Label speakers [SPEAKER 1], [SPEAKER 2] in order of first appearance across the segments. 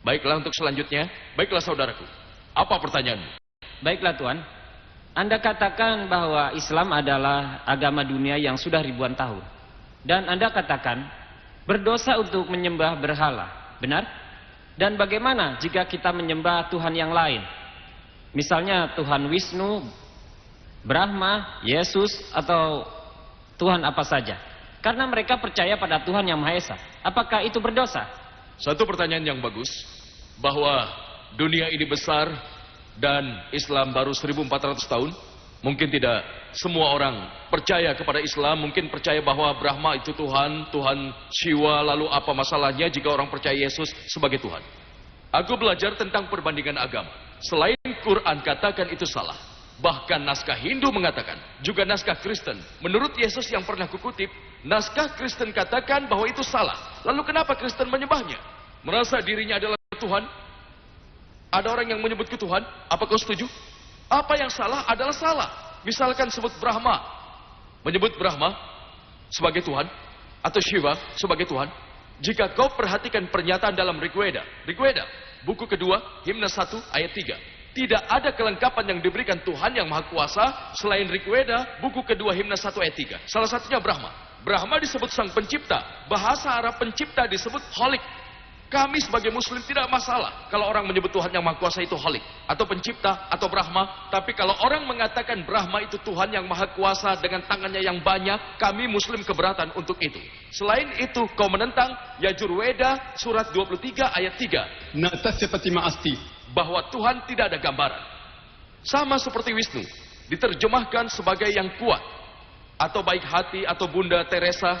[SPEAKER 1] Baiklah untuk selanjutnya. Baiklah saudaraku. Apa pertanyaanmu?
[SPEAKER 2] Baiklah Tuan. Anda katakan bahwa Islam adalah agama dunia yang sudah ribuan tahun. Dan Anda katakan berdosa untuk menyembah berhala. Benar? Dan bagaimana jika kita menyembah Tuhan yang lain? Misalnya Tuhan Wisnu, Brahma, Yesus, atau Tuhan apa saja. Karena mereka percaya pada Tuhan yang Maha Esa. Apakah itu berdosa?
[SPEAKER 1] Satu pertanyaan yang bagus. Bahwa dunia ini besar dan Islam baru 1400 tahun. Mungkin tidak semua orang percaya kepada Islam. Mungkin percaya bahwa Brahma itu Tuhan, Tuhan Shiva. Lalu apa masalahnya jika orang percaya Yesus sebagai Tuhan? Aku belajar tentang perbandingan agama. Selain Quran katakan itu salah. Bahkan naskah Hindu mengatakan, juga naskah Kristen. Menurut Yesus yang pernah kukutip, naskah Kristen katakan bahwa itu salah. Lalu kenapa Kristen menyembahnya? Merasa dirinya adalah Tuhan? Ada orang yang menyebut ke Tuhan? Apa kau setuju? Apa yang salah adalah salah. Misalkan sebut Brahma. Menyebut Brahma sebagai Tuhan. Atau Shiva sebagai Tuhan. Jika kau perhatikan pernyataan dalam Rigveda. Rigveda, buku kedua, himne 1 ayat 3. Tidak ada kelengkapan yang diberikan Tuhan yang Maha Kuasa selain Rigveda, buku kedua himne 1 ayat 3. Salah satunya Brahma. Brahma disebut sang pencipta. Bahasa Arab pencipta disebut Holik. Kami sebagai Muslim tidak masalah kalau orang menyebut Tuhan yang Maha Kuasa itu Holik atau pencipta atau Brahma. Tapi kalau orang mengatakan Brahma itu Tuhan yang Maha Kuasa dengan tangannya yang banyak, kami Muslim keberatan untuk itu. Selain itu, kau menentang Yajurveda surat 23 ayat 3. Bahwa Tuhan tidak ada gambaran. Sama seperti Wisnu, diterjemahkan sebagai yang kuat, atau baik hati, atau Bunda Teresa.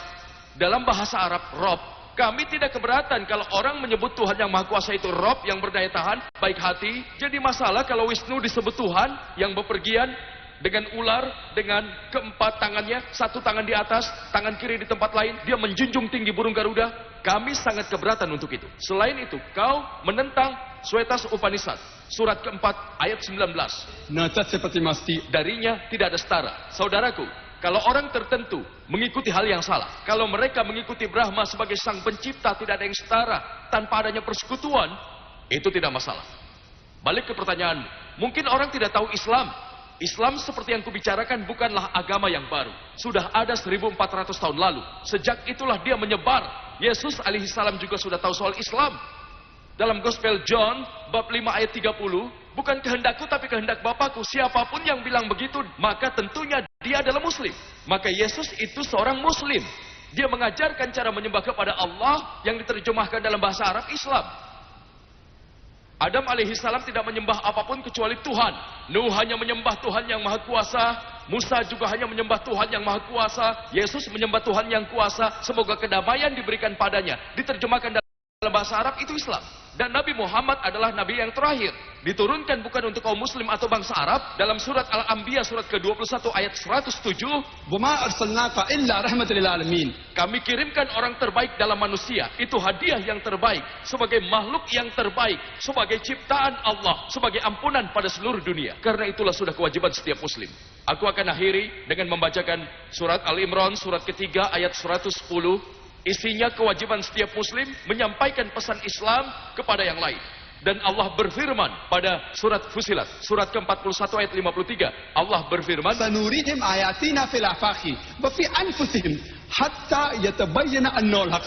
[SPEAKER 1] Dalam bahasa Arab, Rob. Kami tidak keberatan kalau orang menyebut Tuhan yang Maha Kuasa itu Rob, yang berdaya tahan, baik hati. Jadi masalah kalau Wisnu disebut Tuhan yang bepergian dengan ular, dengan keempat tangannya, satu tangan di atas, tangan kiri di tempat lain, dia menjunjung tinggi burung Garuda. Kami sangat keberatan untuk itu. Selain itu, kau menentang Shwetas Upanishad, surat keempat, ayat 19. Darinya tidak ada setara. Saudaraku, kalau orang tertentu mengikuti hal yang salah, kalau mereka mengikuti Brahma sebagai sang pencipta, tidak ada yang setara, tanpa adanya persekutuan, itu tidak masalah. Balik ke pertanyaanmu, mungkin orang tidak tahu Islam. Islam seperti yang kubicarakan bukanlah agama yang baru. Sudah ada 1400 tahun lalu. Sejak itulah dia menyebar. Yesus alaihissalam juga sudah tahu soal Islam. Dalam Gospel John, bab 5 ayat 30, bukan kehendakku tapi kehendak Bapakku. Siapapun yang bilang begitu, maka tentunya dia adalah Muslim. Maka Yesus itu seorang Muslim. Dia mengajarkan cara menyembah kepada Allah yang diterjemahkan dalam bahasa Arab Islam. Adam alaihissalam tidak menyembah apapun kecuali Tuhan. Nuh hanya menyembah Tuhan yang Maha Kuasa. Musa juga hanya menyembah Tuhan yang Maha Kuasa. Yesus menyembah Tuhan yang kuasa. Semoga kedamaian diberikan padanya. Diterjemahkan dalam bahasa Arab itu Islam. Dan Nabi Muhammad adalah Nabi yang terakhir. Diturunkan bukan untuk kaum Muslim atau bangsa Arab. Dalam surat Al-Anbiya surat ke-21 ayat 107. Kami kirimkan orang terbaik dalam manusia. Itu hadiah yang terbaik. Sebagai makhluk yang terbaik. Sebagai ciptaan Allah. Sebagai ampunan pada seluruh dunia. Karena itulah sudah kewajiban setiap Muslim. Aku akan akhiri dengan membacakan surat Al-Imran surat ketiga ayat 110. Isinya kewajiban setiap Muslim menyampaikan pesan Islam kepada yang lain. Dan Allah berfirman pada surat Fusilat, surat ke-41 ayat 53. Allah berfirman,
[SPEAKER 3] "Sanurihim ayatina fil afaqi wa fi anfusihim hatta yatabayyana annal haq."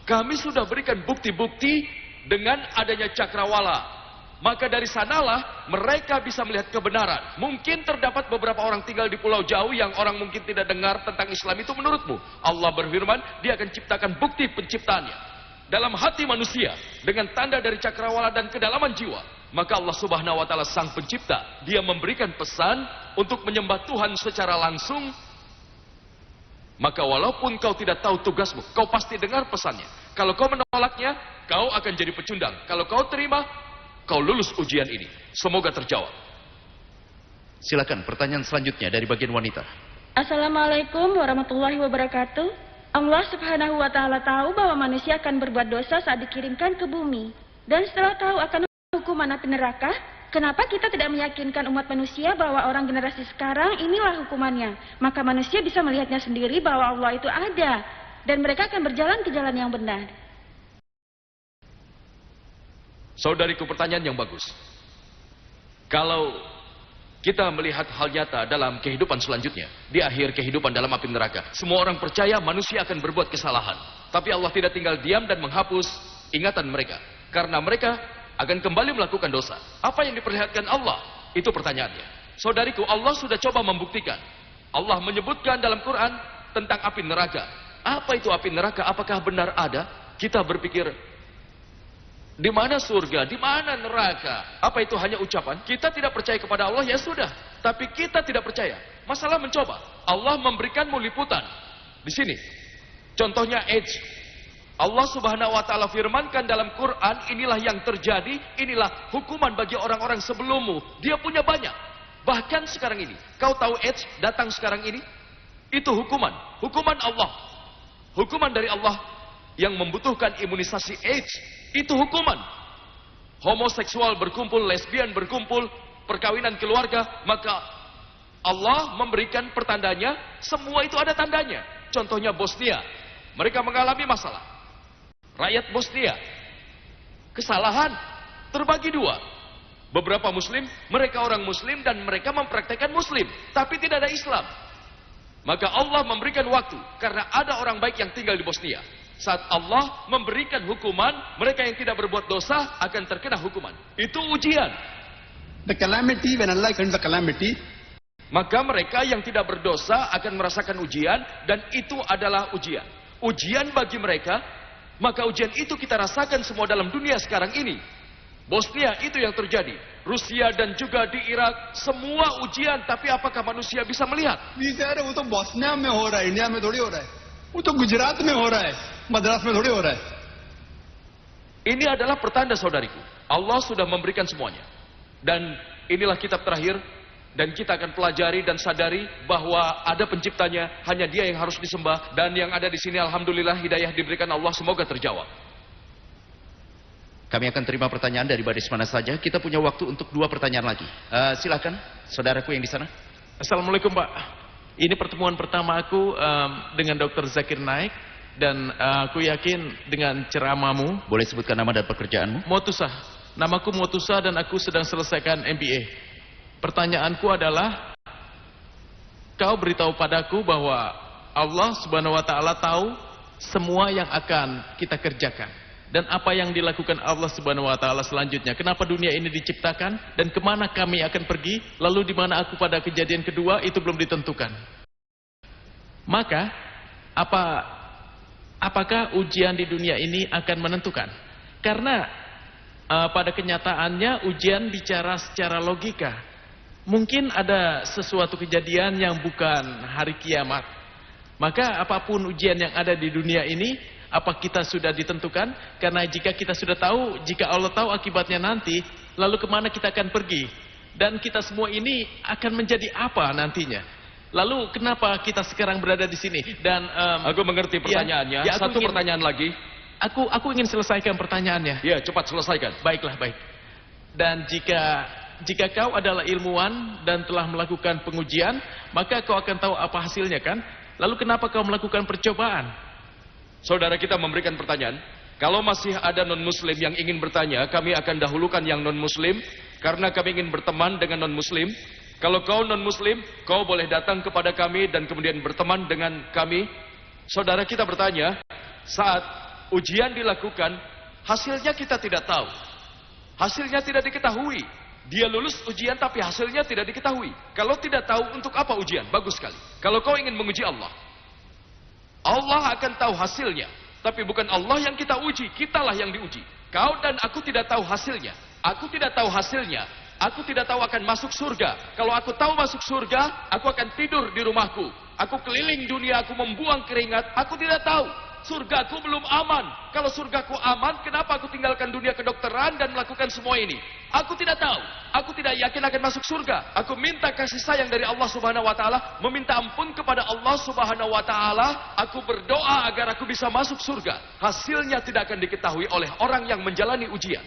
[SPEAKER 1] Kami sudah berikan bukti-bukti dengan adanya cakrawala. Maka dari sanalah mereka bisa melihat kebenaran. Mungkin terdapat beberapa orang tinggal di pulau jauh yang orang mungkin tidak dengar tentang Islam itu menurutmu. Allah berfirman, dia akan ciptakan bukti penciptaannya dalam hati manusia dengan tanda dari cakrawala dan kedalaman jiwa. Maka Allah Subhanahu wa taala sang pencipta, dia memberikan pesan untuk menyembah Tuhan secara langsung. Maka walaupun kau tidak tahu tugasmu, kau pasti dengar pesannya. Kalau kau menolaknya, kau akan jadi pecundang. Kalau kau terima, kau lulus ujian ini. Semoga terjawab.
[SPEAKER 4] Silakan pertanyaan selanjutnya dari bagian wanita.
[SPEAKER 5] Assalamualaikum warahmatullahi wabarakatuh. Allah Subhanahu wa taala tahu bahwa manusia akan berbuat dosa saat dikirimkan ke bumi. Dan setelah tahu akan hukuman api neraka, kenapa kita tidak meyakinkan umat manusia bahwa orang generasi sekarang inilah hukumannya? Maka manusia bisa melihatnya sendiri bahwa Allah itu ada dan mereka akan berjalan ke jalan yang benar.
[SPEAKER 1] Saudariku, pertanyaan yang bagus. Kalau kita melihat hal nyata dalam kehidupan selanjutnya, di akhir kehidupan dalam api neraka, semua orang percaya manusia akan berbuat kesalahan. Tapi Allah tidak tinggal diam dan menghapus ingatan mereka, karena mereka akan kembali melakukan dosa. Apa yang diperlihatkan Allah? Itu pertanyaannya. Saudariku, Allah sudah coba membuktikan. Allah menyebutkan dalam Quran tentang api neraka. Apa itu api neraka? Apakah benar ada? Kita berpikir, di mana surga? Di mana neraka? Apa itu hanya ucapan? Kita tidak percaya kepada Allah, ya sudah. Tapi kita tidak percaya. Masalah mencoba. Allah memberikanmu liputan. Di sini. Contohnya AIDS. Allah Subhanahu wa taala firmankan dalam Quran, inilah yang terjadi, inilah hukuman bagi orang-orang sebelummu. Dia punya banyak. Bahkan sekarang ini. Kau tahu AIDS datang sekarang ini? Itu hukuman. Hukuman Allah. Hukuman dari Allah yang membutuhkan imunisasi AIDS. Itu hukuman. Homoseksual berkumpul, lesbian berkumpul, perkawinan keluarga, maka Allah memberikan pertandanya. Semua itu ada tandanya. Contohnya Bosnia. Mereka mengalami masalah. Rakyat Bosnia. Kesalahan terbagi dua. Beberapa muslim, mereka orang muslim dan mereka mempraktekkan muslim. Tapi tidak ada Islam. Maka Allah memberikan waktu. Karena ada orang baik yang tinggal di Bosnia. Saat Allah memberikan hukuman, mereka yang tidak berbuat dosa akan terkena hukuman. Itu ujian.
[SPEAKER 3] The calamity, when Allah sends the calamity,
[SPEAKER 1] maka mereka yang tidak berdosa akan merasakan ujian, dan itu adalah ujian. Ujian bagi mereka, maka ujian itu kita rasakan semua dalam dunia sekarang ini. Bosnia itu yang terjadi. Rusia dan juga di Irak, semua ujian, tapi apakah manusia bisa melihat?
[SPEAKER 3] we say, "वो तो बोस्निया में हो रहा है, इंडिया में थोड़ी हो रहा है, वो तो गुजरात में हो रहा है, मद्रास में थोड़ी हो रहा है."
[SPEAKER 1] Ini adalah pertanda, saudariku. Allah sudah memberikan semuanya. Dan inilah kitab terakhir. Dan kita akan pelajari dan sadari bahwa ada penciptanya, hanya dia yang harus disembah. Dan yang ada di sini, alhamdulillah, hidayah diberikan Allah, semoga terjawab.
[SPEAKER 4] Kami akan terima pertanyaan dari baris mana saja. Kita punya waktu untuk 2 pertanyaan lagi. Silakan, saudaraku yang di sana.
[SPEAKER 6] Assalamualaikum Pak. Ini pertemuan pertama aku dengan Dr. Zakir Naik. Dan aku yakin dengan ceramahmu.
[SPEAKER 4] Boleh sebutkan nama dan pekerjaanmu?
[SPEAKER 6] Motusah. Namaku Motusah dan aku sedang selesaikan MBA. Pertanyaanku adalah, kau beritahu padaku bahwa Allah Subhanahu wa taala tahu semua yang akan kita kerjakan. Dan apa yang dilakukan Allah Subhanahu wa taala selanjutnya. Kenapa dunia ini diciptakan dan kemana kami akan pergi, lalu di mana aku pada kejadian kedua, itu belum ditentukan. Maka apakah ujian di dunia ini akan menentukan? Karena pada kenyataannya ujian bicara secara logika. Mungkin ada sesuatu kejadian yang bukan hari kiamat. Maka apapun ujian yang ada di dunia ini, apa kita sudah ditentukan? Karena jika kita sudah tahu, jika Allah tahu akibatnya nanti, lalu kemana kita akan pergi? Dan kita semua ini akan menjadi apa nantinya? Lalu kenapa kita sekarang berada di sini? Dan
[SPEAKER 1] aku mengerti pertanyaannya. Satu pertanyaan lagi.
[SPEAKER 6] Aku ingin selesaikan pertanyaannya.
[SPEAKER 1] Ya, cepat selesaikan.
[SPEAKER 6] Baiklah, baik. Dan jika kau adalah ilmuwan dan telah melakukan pengujian, maka kau akan tahu apa hasilnya, kan? Lalu kenapa kau melakukan percobaan?
[SPEAKER 1] Saudara kita memberikan pertanyaan. Kalau masih ada non-muslim yang ingin bertanya, kami akan dahulukan yang non-muslim, karena kami ingin berteman dengan non-muslim. Kalau kau non-muslim, kau boleh datang kepada kami dan kemudian berteman dengan kami. Saudara kita bertanya, saat ujian dilakukan, hasilnya kita tidak tahu. Hasilnya tidak diketahui. Dia lulus ujian tapi hasilnya tidak diketahui. Kalau tidak tahu, untuk apa ujian? Bagus sekali. Kalau kau ingin menguji Allah, Allah akan tahu hasilnya. Tapi bukan Allah yang kita uji, kitalah yang diuji. Kau dan aku tidak tahu hasilnya. Aku tidak tahu hasilnya. Aku tidak tahu akan masuk surga. Kalau aku tahu masuk surga, aku akan tidur di rumahku. Aku keliling dunia, aku membuang keringat. Aku tidak tahu. Surgaku belum aman. Kalau surgaku aman, kenapa aku tinggalkan dunia kedokteran dan melakukan semua ini? Aku tidak tahu. Aku tidak yakin akan masuk surga. Aku minta kasih sayang dari Allah Subhanahu wa taala, meminta ampun kepada Allah Subhanahu wa taala. Aku berdoa agar aku bisa masuk surga. Hasilnya tidak akan diketahui oleh orang yang menjalani ujian.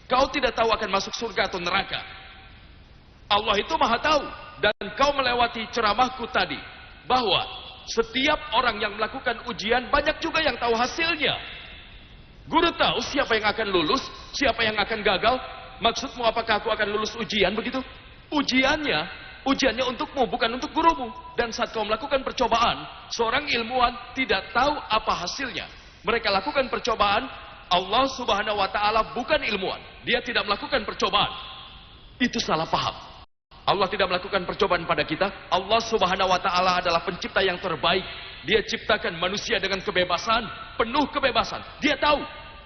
[SPEAKER 1] Kau tidak tahu akan masuk surga atau neraka. Allah itu Maha tahu. Dan kau melewati ceramahku tadi bahwa setiap orang yang melakukan ujian banyak juga yang tahu hasilnya. Guru tahu siapa yang akan lulus, siapa yang akan gagal. Maksudmu apakah aku akan lulus ujian begitu? Ujiannya untukmu, bukan untuk gurumu. Dan saat kau melakukan percobaan, seorang ilmuwan tidak tahu apa hasilnya. Mereka lakukan percobaan, Allah Subhanahu wa Ta'ala bukan ilmuwan. Dia tidak melakukan percobaan. Itu salah paham. Allah tidak melakukan percobaan pada kita. Allah Subhanahu wa Ta'ala adalah pencipta yang terbaik. Dia ciptakan manusia dengan kebebasan, penuh kebebasan. Dia tahu.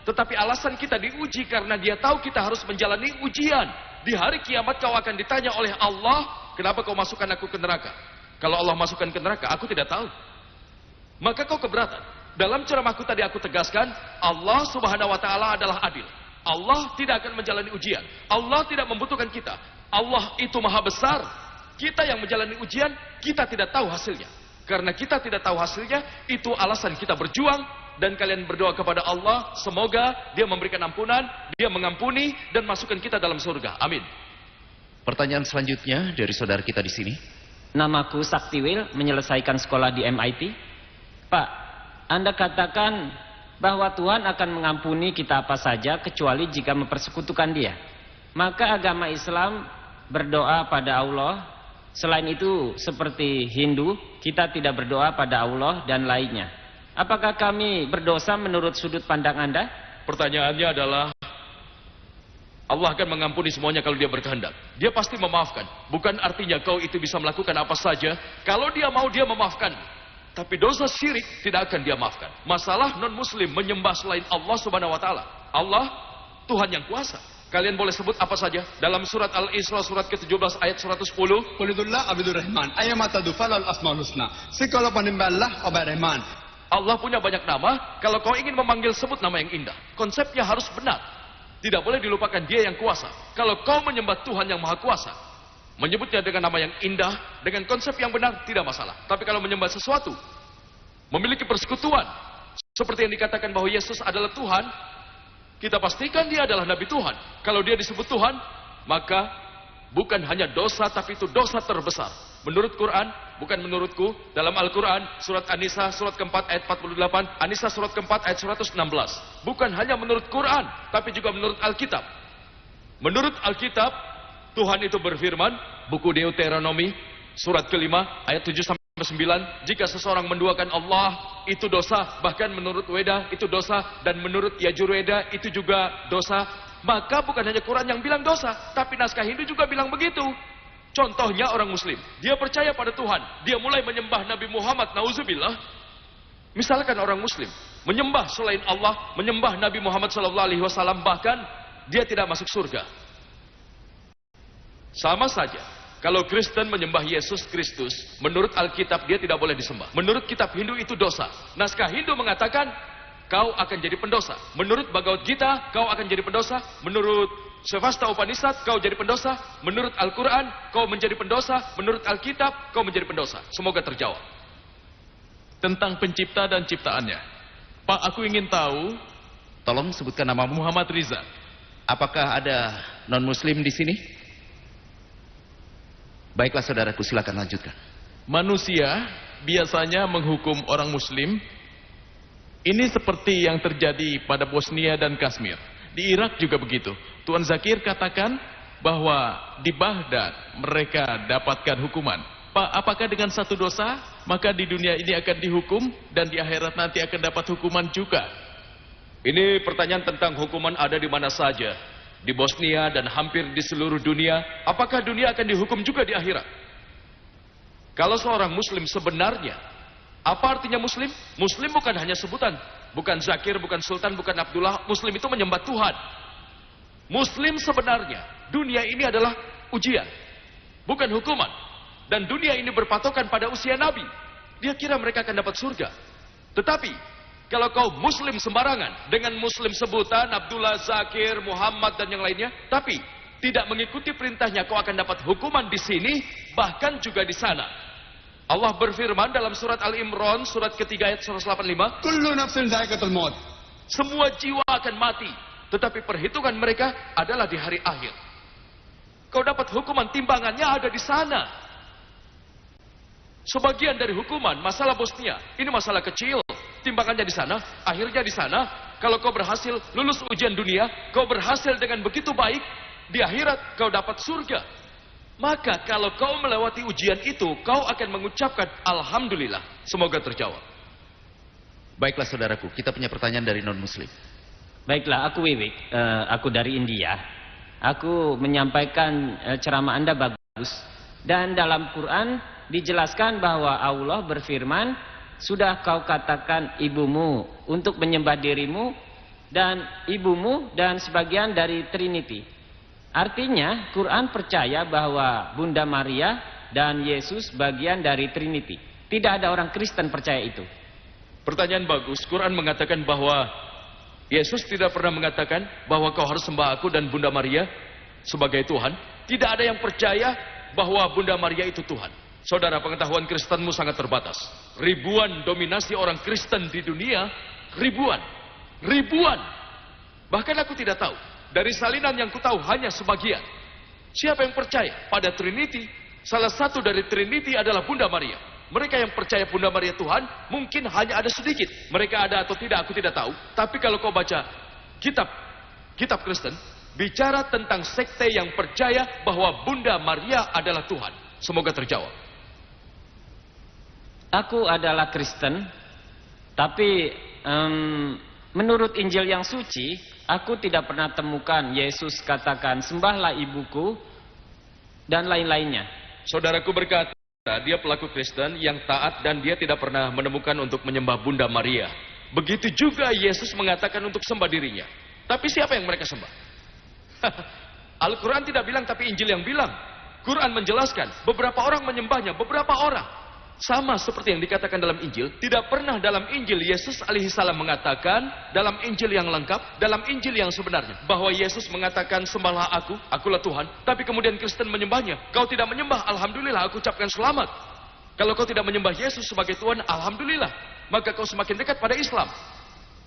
[SPEAKER 1] Tetapi alasan kita diuji karena dia tahu kita harus menjalani ujian. Di hari kiamat kau akan ditanya oleh Allah, kenapa kau masukkan aku ke neraka? Kalau Allah masukkan ke neraka, aku tidak tahu. Maka kau keberatan. Dalam ceramahku tadi aku tegaskan, Allah Subhanahu wa Ta'ala adalah adil. Allah tidak akan menjalani ujian. Allah tidak membutuhkan kita. Allah itu maha besar. Kita yang menjalani ujian, kita tidak tahu hasilnya. Karena kita tidak tahu hasilnya, itu alasan kita berjuang. Dan kalian berdoa kepada Allah, semoga Dia memberikan ampunan, Dia mengampuni, dan masukkan kita dalam surga. Amin.
[SPEAKER 4] Pertanyaan selanjutnya dari saudara kita di sini.
[SPEAKER 2] Namaku Saktiwil, menyelesaikan sekolah di MIT. Pak, Anda katakan bahwa Tuhan akan mengampuni kita apa saja kecuali jika mempersekutukan Dia. Maka agama Islam berdoa pada Allah. Selain itu, seperti Hindu, kita tidak berdoa pada Allah dan lainnya. Apakah kami berdosa menurut sudut pandang Anda?
[SPEAKER 1] Pertanyaannya adalah, Allah akan mengampuni semuanya kalau Dia berkehendak. Dia pasti memaafkan. Bukan artinya kau itu bisa melakukan apa saja. Kalau Dia mau, Dia memaafkan. Tapi dosa syirik tidak akan Dia maafkan. Masalah non-muslim menyembah selain Allah Subhanahu wa Ta'ala. Allah, Tuhan yang kuasa. Kalian boleh sebut apa saja. Dalam surat Al-Isra surat ke-17 ayat 110.
[SPEAKER 3] Qulidullah Abdul Rahman. Ayamata dufalal asmaul husna. Sikala panimballah Abad Rahman.
[SPEAKER 1] Allah punya banyak nama. Kalau kau ingin memanggil, sebut nama yang indah. Konsepnya harus benar. Tidak boleh dilupakan Dia yang kuasa. Kalau kau menyembah Tuhan yang maha kuasa, menyebutnya dengan nama yang indah, dengan konsep yang benar, tidak masalah. Tapi kalau menyembah sesuatu, memiliki persekutuan, seperti yang dikatakan bahwa Yesus adalah Tuhan, kita pastikan Dia adalah Nabi Tuhan. Kalau Dia disebut Tuhan, maka bukan hanya dosa, tapi itu dosa terbesar. Menurut Quran, bukan menurutku. Dalam Al-Quran, surat An-Nisa, surat keempat ayat 48, An-Nisa surat keempat ayat 116. Bukan hanya menurut Quran, tapi juga menurut Alkitab. Menurut Alkitab, Tuhan itu berfirman, buku Deuteronomi, surat kelima, ayat 7-9, jika seseorang menduakan Allah, itu dosa. Bahkan menurut Weda, itu dosa. Dan menurut Yajurweda, itu juga dosa. Maka bukan hanya Quran yang bilang dosa, tapi naskah Hindu juga bilang begitu. Contohnya orang muslim, dia percaya pada Tuhan, dia mulai menyembah Nabi Muhammad, nauzubillah. Misalkan orang muslim menyembah selain Allah, menyembah Nabi Muhammad SAW, bahkan dia tidak masuk surga. Sama saja, kalau Kristen menyembah Yesus Kristus, menurut Alkitab dia tidak boleh disembah. Menurut kitab Hindu itu dosa. Naskah Hindu mengatakan, kau akan jadi pendosa. Menurut Bhagavad Gita, kau akan jadi pendosa. Menurut Shvasta Upanishad, kau jadi pendosa. Menurut Al-Quran, kau menjadi pendosa. Menurut Alkitab, kau menjadi pendosa. Semoga terjawab.
[SPEAKER 6] Tentang pencipta dan ciptaannya. Pak, aku ingin tahu.
[SPEAKER 4] Tolong sebutkan namamu.
[SPEAKER 6] Muhammad Riza.
[SPEAKER 4] Apakah ada non-muslim di sini? Baiklah saudaraku, silakan lanjutkan.
[SPEAKER 6] Manusia biasanya menghukum orang muslim. Ini seperti yang terjadi pada Bosnia dan Kashmir. Di Irak juga begitu. Tuan Zakir katakan bahwa di Baghdad mereka dapatkan hukuman. Pak, apakah dengan satu dosa, maka di dunia ini akan dihukum dan di akhirat nanti akan dapat hukuman juga?
[SPEAKER 1] Ini pertanyaan tentang hukuman ada di mana saja. Di Bosnia dan hampir di seluruh dunia. Apakah dunia akan dihukum juga di akhirat? Kalau seorang muslim sebenarnya, apa artinya muslim? Muslim bukan hanya sebutan. Bukan Zakir, bukan Sultan, bukan Abdullah. Muslim itu menyembah Tuhan. Muslim sebenarnya, dunia ini adalah ujian, bukan hukuman. Dan dunia ini berpatokan pada usia Nabi. Dia kira mereka akan dapat surga. Tetapi, kalau kau muslim sembarangan, dengan muslim sebutan, Abdullah, Zakir, Muhammad, dan yang lainnya, tapi tidak mengikuti perintahnya, kau akan dapat hukuman di sini, bahkan juga di sana. Allah berfirman dalam surat Al-Imran, surat ketiga ayat 185,
[SPEAKER 3] Kullu nafsin dha'iqatul maut.
[SPEAKER 1] semua jiwa akan mati, tetapi perhitungan mereka adalah di hari akhir. Kau dapat hukuman, timbangannya ada di sana. Sebagian dari hukuman, masalah Bosnia, ini masalah kecil. timbangannya di sana, akhirnya di sana. Kalau kau berhasil lulus ujian dunia, kau berhasil dengan begitu baik, di akhirat kau dapat surga. Maka kalau kau melewati ujian itu, kau akan mengucapkan Alhamdulillah. Semoga terjawab.
[SPEAKER 4] Baiklah saudaraku, kita punya pertanyaan dari non-muslim.
[SPEAKER 2] Baiklah, aku Wiwik, aku dari India. Aku menyampaikan ceramah Anda bagus. Dan dalam Quran dijelaskan bahwa Allah berfirman, sudah kau katakan ibumu untuk menyembah dirimu dan ibumu dan sebagian dari Trinity. Artinya Quran percaya bahwa Bunda Maria dan Yesus bagian dari Trinity. Tidak ada orang Kristen percaya itu.
[SPEAKER 1] Pertanyaan bagus. Quran mengatakan bahwa Yesus tidak pernah mengatakan bahwa kau harus sembah aku dan Bunda Maria sebagai Tuhan. Tidak ada yang percaya bahwa Bunda Maria itu Tuhan. Saudara, pengetahuan Kristenmu sangat terbatas. Ribuan dominasi orang Kristen di dunia, ribuan. Bahkan aku tidak tahu. Dari salinan yang ku tahu hanya sebagian. Siapa yang percaya pada Trinity? Salah satu dari Trinity adalah Bunda Maria. Mereka yang percaya Bunda Maria Tuhan, mungkin hanya ada sedikit. Mereka ada atau tidak, aku tidak tahu. Tapi kalau kau baca kitab Kristen, bicara tentang sekte yang percaya bahwa Bunda Maria adalah Tuhan. Semoga terjawab.
[SPEAKER 2] Aku adalah Kristen, tapi menurut Injil yang suci, aku tidak pernah temukan Yesus katakan, sembahlah ibuku, dan lain-lainnya.
[SPEAKER 1] Saudaraku berkata, dia pelaku Kristen yang taat dan dia tidak pernah menemukan untuk menyembah Bunda Maria. Begitu juga Yesus mengatakan untuk sembah dirinya. Tapi siapa yang mereka sembah? Al-Quran tidak bilang, tapi Injil yang bilang. Quran menjelaskan, beberapa orang menyembahnya, beberapa orang. Sama seperti yang dikatakan dalam Injil, tidak pernah dalam Injil Yesus alaihissalam mengatakan, dalam Injil yang lengkap, dalam Injil yang sebenarnya, bahwa Yesus mengatakan, sembahlah aku, akulah Tuhan. Tapi kemudian Kristen menyembahnya. Kau tidak menyembah, Alhamdulillah, aku ucapkan selamat. Kalau kau tidak menyembah Yesus sebagai Tuhan, Alhamdulillah, maka kau semakin dekat pada Islam.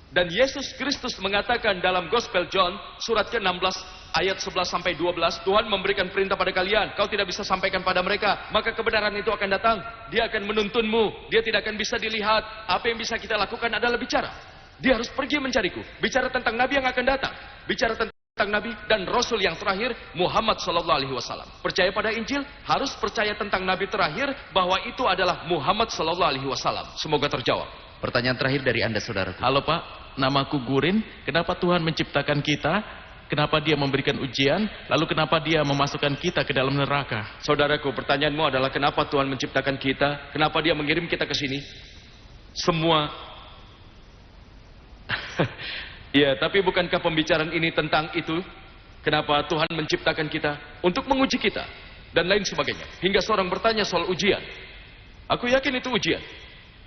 [SPEAKER 1] Dan Yesus Kristus mengatakan dalam Gospel John, surat ke-16, ayat 11-12, Tuhan memberikan perintah pada kalian, kau tidak bisa sampaikan pada mereka, maka kebenaran itu akan datang, dia akan menuntunmu, dia tidak akan bisa dilihat. Apa yang bisa kita lakukan adalah bicara. Dia harus pergi mencariku, bicara tentang Nabi yang akan datang, bicara tentang Nabi dan Rasul yang terakhir, Muhammad SAW. Percaya pada Injil, harus percaya tentang Nabi terakhir, bahwa itu adalah Muhammad SAW. Semoga terjawab.
[SPEAKER 4] Pertanyaan terakhir dari Anda saudaraku.
[SPEAKER 6] Halo Pak, namaku Gurin. Kenapa Tuhan menciptakan kita? Kenapa dia memberikan ujian? Lalu kenapa dia memasukkan kita ke dalam neraka?
[SPEAKER 1] Saudaraku, pertanyaanmu adalah kenapa Tuhan menciptakan kita? Kenapa dia mengirim kita ke sini? Semua. Ya, tapi bukankah pembicaraan ini tentang itu? Kenapa Tuhan menciptakan kita? Untuk menguji kita. Dan lain sebagainya. Hingga seorang bertanya soal ujian. Aku yakin itu ujian.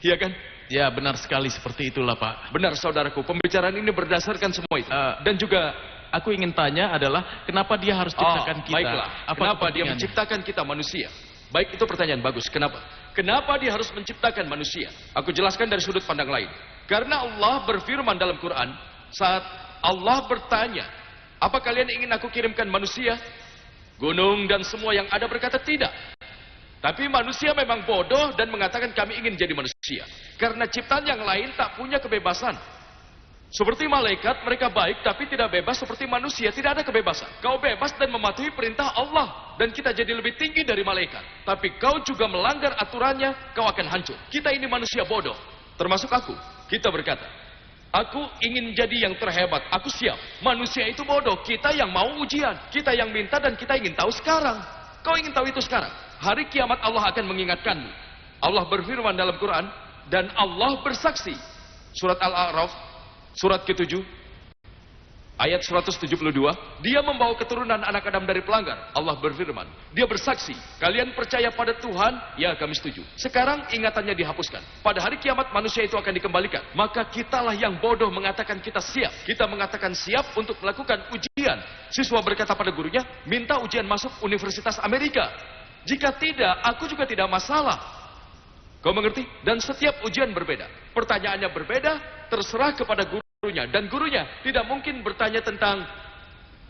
[SPEAKER 1] Iya kan?
[SPEAKER 6] Ya, benar sekali seperti itulah Pak.
[SPEAKER 1] Benar saudaraku, pembicaraan ini berdasarkan semua itu. Dan juga
[SPEAKER 6] aku ingin tanya adalah kenapa dia harus ciptakan kita?
[SPEAKER 1] Baiklah. Kenapa dia menciptakan kita manusia? Baik, itu pertanyaan bagus. Kenapa? Kenapa dia harus menciptakan manusia? Aku jelaskan dari sudut pandang lain. Karena Allah berfirman dalam Quran, saat Allah bertanya, apa kalian ingin aku kirimkan manusia? Gunung dan semua yang ada berkata tidak. Tapi manusia memang bodoh dan mengatakan kami ingin jadi manusia. Karena ciptaan yang lain tak punya kebebasan. Seperti malaikat, mereka baik tapi tidak bebas seperti manusia. Tidak ada kebebasan. Kau bebas dan mematuhi perintah Allah. Dan kita jadi lebih tinggi dari malaikat. Tapi kau juga melanggar aturannya, kau akan hancur. Kita ini manusia bodoh. Termasuk aku. Kita berkata, aku ingin jadi yang terhebat. Aku siap. Manusia itu bodoh. Kita yang mau ujian. Kita yang minta dan kita ingin tahu sekarang. Kau ingin tahu itu sekarang. Hari kiamat Allah akan mengingatkanmu. Allah berfirman dalam Quran. Dan Allah bersaksi. Surat Al-A'raf. Surat ke-7. Ayat 172. Dia membawa keturunan anak Adam dari pelanggar. Allah berfirman. Dia bersaksi. Kalian percaya pada Tuhan? Ya, kami setuju. Sekarang ingatannya dihapuskan. Pada hari kiamat manusia itu akan dikembalikan. Maka kitalah yang bodoh mengatakan kita siap. Kita mengatakan siap untuk melakukan ujian. Siswa berkata pada gurunya, minta ujian masuk Universitas Amerika. Jika tidak, aku juga tidak masalah. Kau mengerti? Dan setiap ujian berbeda. Pertanyaannya berbeda, terserah kepada gurunya. Dan gurunya tidak mungkin bertanya tentang,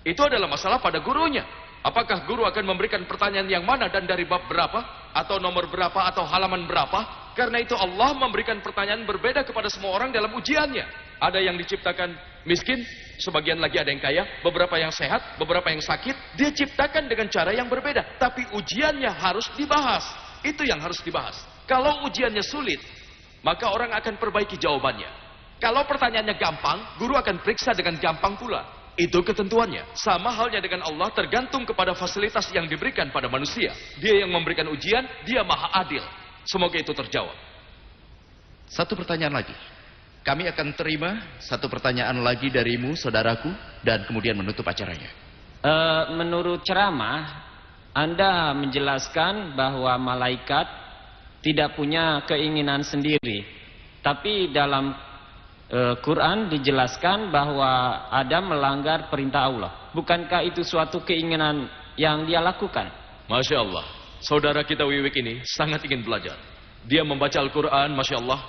[SPEAKER 1] itu adalah masalah pada gurunya. Apakah guru akan memberikan pertanyaan yang mana dan dari bab berapa? Atau nomor berapa atau halaman berapa? Karena itu Allah memberikan pertanyaan berbeda kepada semua orang dalam ujiannya. Ada yang diciptakan miskin, sebagian lagi ada yang kaya, beberapa yang sehat, beberapa yang sakit. Dia ciptakan dengan cara yang berbeda. Tapi ujiannya harus dibahas. Itu yang harus dibahas. Kalau ujiannya sulit, maka orang akan perbaiki jawabannya. Kalau pertanyaannya gampang, guru akan periksa dengan gampang pula. Itu ketentuannya. Sama halnya dengan Allah, tergantung kepada fasilitas yang diberikan pada manusia. Dia yang memberikan ujian, dia maha adil. Semoga itu terjawab.
[SPEAKER 4] Satu pertanyaan lagi. Kami akan terima satu pertanyaan lagi darimu, saudaraku, dan kemudian menutup acaranya.
[SPEAKER 2] Menurut ceramah, Anda menjelaskan bahwa malaikat tidak punya keinginan sendiri. Tapi dalam Quran dijelaskan bahwa Adam melanggar perintah Allah. Bukankah itu suatu keinginan yang dia lakukan?
[SPEAKER 1] Masya Allah. Saudara kita Wiwik ini sangat ingin belajar. Dia membaca Al-Quran, Masya Allah.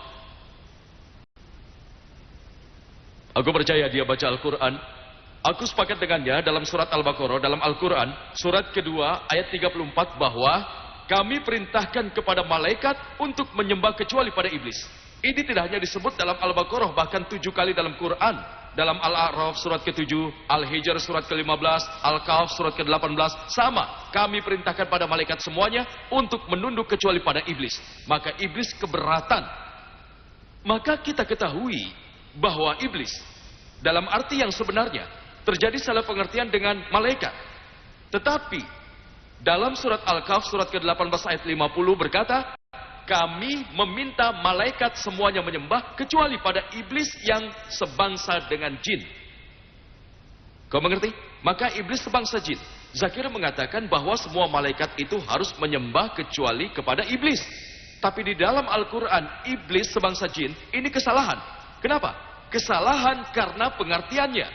[SPEAKER 1] Aku percaya dia baca Al-Quran. Aku sepakat dengannya dalam surat Al-Baqarah, dalam Al-Quran, surat kedua ayat 34 bahwa kami perintahkan kepada malaikat untuk menyembah kecuali pada iblis. Ini tidak hanya disebut dalam Al-Baqarah, bahkan 7 kali dalam Quran. Dalam Al-A'raf surat ke-7, Al-Hijr surat ke-15, Al-Kahf surat ke-18. Sama, kami perintahkan pada malaikat semuanya untuk menunduk kecuali pada iblis. Maka iblis keberatan. Maka kita ketahui bahwa iblis, dalam arti yang sebenarnya, terjadi salah pengertian dengan malaikat. Tetapi, dalam surat Al-Kahf surat ke-18 ayat 50 berkata, kami meminta malaikat semuanya menyembah kecuali pada iblis yang sebangsa dengan jin. Kau mengerti? Maka iblis sebangsa jin. Zakir mengatakan bahwa semua malaikat itu harus menyembah kecuali kepada iblis. Tapi di dalam Al-Quran, iblis sebangsa jin ini kesalahan. Kenapa? Kesalahan karena pengertiannya.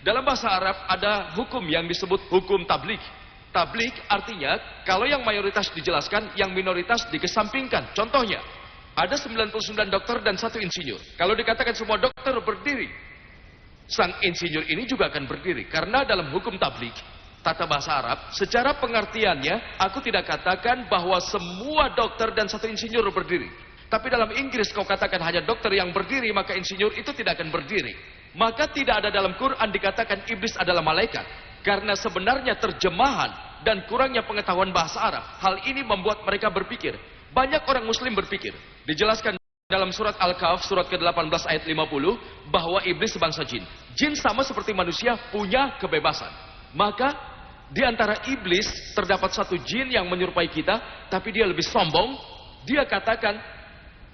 [SPEAKER 1] Dalam bahasa Arab ada hukum yang disebut hukum tabligh. Tabligh artinya, kalau yang mayoritas dijelaskan, yang minoritas dikesampingkan. Contohnya, ada 99 dokter dan 1 insinyur. Kalau dikatakan semua dokter berdiri, sang insinyur ini juga akan berdiri. Karena dalam hukum tabligh, tata bahasa Arab, secara pengertiannya, aku tidak katakan bahwa semua dokter dan 1 insinyur berdiri. Tapi dalam Inggris kau katakan hanya dokter yang berdiri, maka insinyur itu tidak akan berdiri. Maka tidak ada dalam Quran dikatakan iblis adalah malaikat. Karena sebenarnya terjemahan dan kurangnya pengetahuan bahasa Arab, hal ini membuat mereka berpikir. Banyak orang muslim berpikir. Dijelaskan dalam surat Al-Kahf, surat ke-18 ayat 50, bahwa iblis sebangsa jin. Jin sama seperti manusia, punya kebebasan. Maka, di antara iblis, terdapat satu jin yang menyerupai kita, tapi dia lebih sombong. Dia katakan,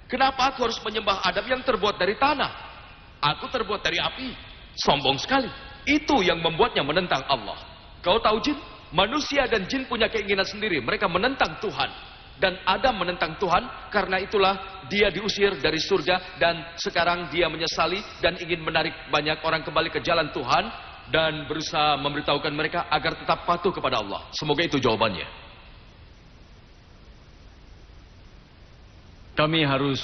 [SPEAKER 1] kenapa aku harus menyembah Adam yang terbuat dari tanah? Aku terbuat dari api. Sombong sekali. Itu yang membuatnya menentang Allah. Kau tahu jin? Manusia dan jin punya keinginan sendiri. Mereka menentang Tuhan. Dan Adam menentang Tuhan. Karena itulah dia diusir dari surga. Dan sekarang dia menyesali dan ingin menarik banyak orang kembali ke jalan Tuhan. Dan berusaha memberitahukan mereka agar tetap patuh kepada Allah. Semoga itu jawabannya.
[SPEAKER 7] Kami harus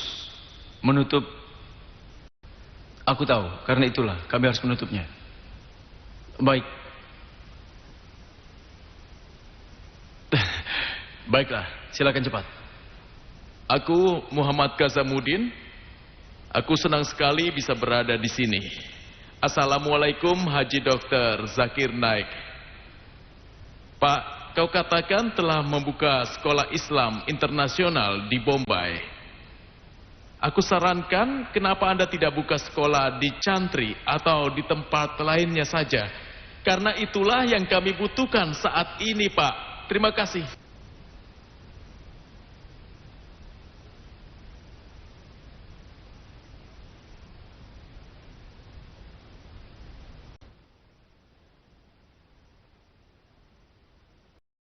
[SPEAKER 7] menutup. Aku tahu, karena itulah kami harus menutupnya. Baik. Baiklah, silakan cepat.
[SPEAKER 6] Aku Muhammad Kazamuddin. Aku senang sekali bisa berada di sini. Assalamualaikum Haji Dr. Zakir Naik. Pak, kau katakan telah membuka sekolah Islam internasional di Bombay. Aku sarankan kenapa Anda tidak buka sekolah di Chantry atau di tempat lainnya saja. Karena itulah yang kami butuhkan saat ini, Pak. Terima kasih.